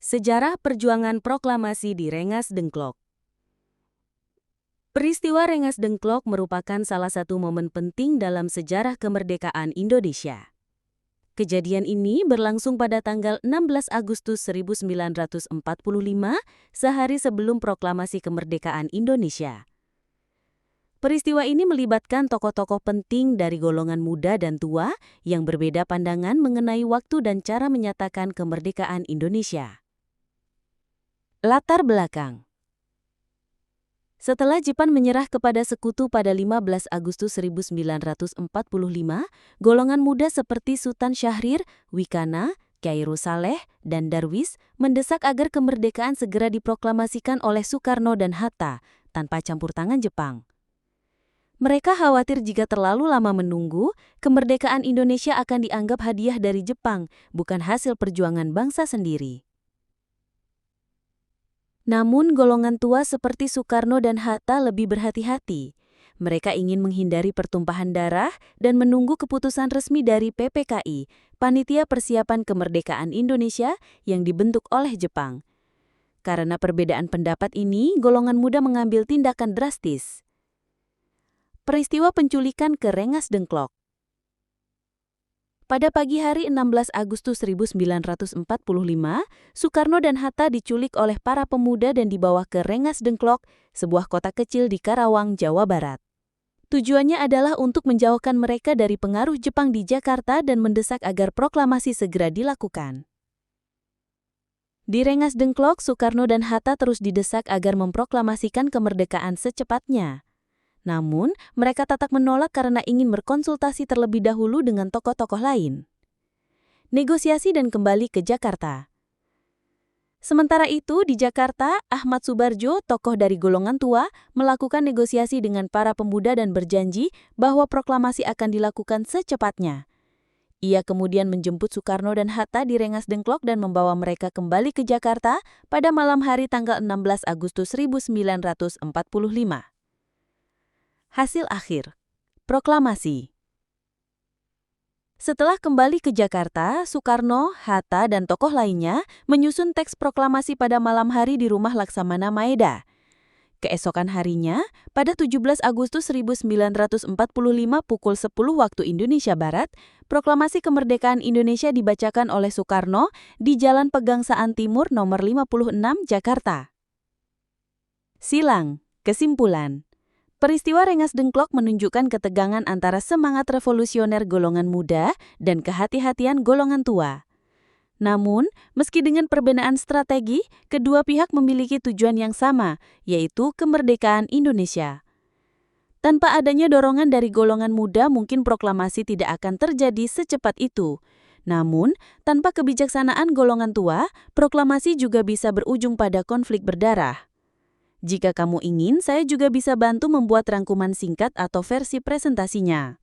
Sejarah perjuangan proklamasi di Rengas Dengklok. Peristiwa Rengas Dengklok merupakan salah satu momen penting dalam sejarah kemerdekaan Indonesia. Kejadian ini berlangsung pada tanggal 16 Agustus 1945, sehari sebelum proklamasi kemerdekaan Indonesia. Peristiwa ini melibatkan tokoh-tokoh penting dari golongan muda dan tua yang berbeda pandangan mengenai waktu dan cara menyatakan kemerdekaan Indonesia. Latar belakang. Setelah Jepang menyerah kepada sekutu pada 15 Agustus 1945, golongan muda seperti Sultan Syahrir, Wikana, Khairul Saleh, dan Darwis mendesak agar kemerdekaan segera diproklamasikan oleh Soekarno dan Hatta, tanpa campur tangan Jepang. Mereka khawatir jika terlalu lama menunggu, kemerdekaan Indonesia akan dianggap hadiah dari Jepang, bukan hasil perjuangan bangsa sendiri. Namun golongan tua seperti Soekarno dan Hatta lebih berhati-hati. Mereka ingin menghindari pertumpahan darah dan menunggu keputusan resmi dari PPKI, Panitia Persiapan Kemerdekaan Indonesia yang dibentuk oleh Jepang. Karena perbedaan pendapat ini, golongan muda mengambil tindakan drastis. Peristiwa penculikan ke Rengas Dengklok. Pada pagi hari 16 Agustus 1945, Soekarno dan Hatta diculik oleh para pemuda dan dibawa ke Rengas Dengklok, sebuah kota kecil di Karawang, Jawa Barat. Tujuannya adalah untuk menjauhkan mereka dari pengaruh Jepang di Jakarta dan mendesak agar proklamasi segera dilakukan. Di Rengas Dengklok, Soekarno dan Hatta terus didesak agar memproklamasikan kemerdekaan secepatnya. Namun, mereka tetap menolak karena ingin berkonsultasi terlebih dahulu dengan tokoh-tokoh lain. Negosiasi dan kembali ke Jakarta. Sementara itu, di Jakarta, Ahmad Subarjo, tokoh dari golongan tua, melakukan negosiasi dengan para pemuda dan berjanji bahwa proklamasi akan dilakukan secepatnya. Ia kemudian menjemput Soekarno dan Hatta di Rengas Dengklok dan membawa mereka kembali ke Jakarta pada malam hari tanggal 16 Agustus 1945. Hasil akhir. Proklamasi. Setelah kembali ke Jakarta, Soekarno, Hatta, dan tokoh lainnya menyusun teks proklamasi pada malam hari di rumah Laksamana Maeda. Keesokan harinya, pada 17 Agustus 1945 pukul 10 waktu Indonesia Barat, proklamasi kemerdekaan Indonesia dibacakan oleh Soekarno di Jalan Pegangsaan Timur nomor 56, Jakarta. Silang. Kesimpulan. Peristiwa Rengas Dengklok menunjukkan ketegangan antara semangat revolusioner golongan muda dan kehati-hatian golongan tua. Namun, meski dengan perbedaan strategi, kedua pihak memiliki tujuan yang sama, yaitu kemerdekaan Indonesia. Tanpa adanya dorongan dari golongan muda, mungkin proklamasi tidak akan terjadi secepat itu. Namun, tanpa kebijaksanaan golongan tua, proklamasi juga bisa berujung pada konflik berdarah. Jika kamu ingin, saya juga bisa bantu membuat rangkuman singkat atau versi presentasinya.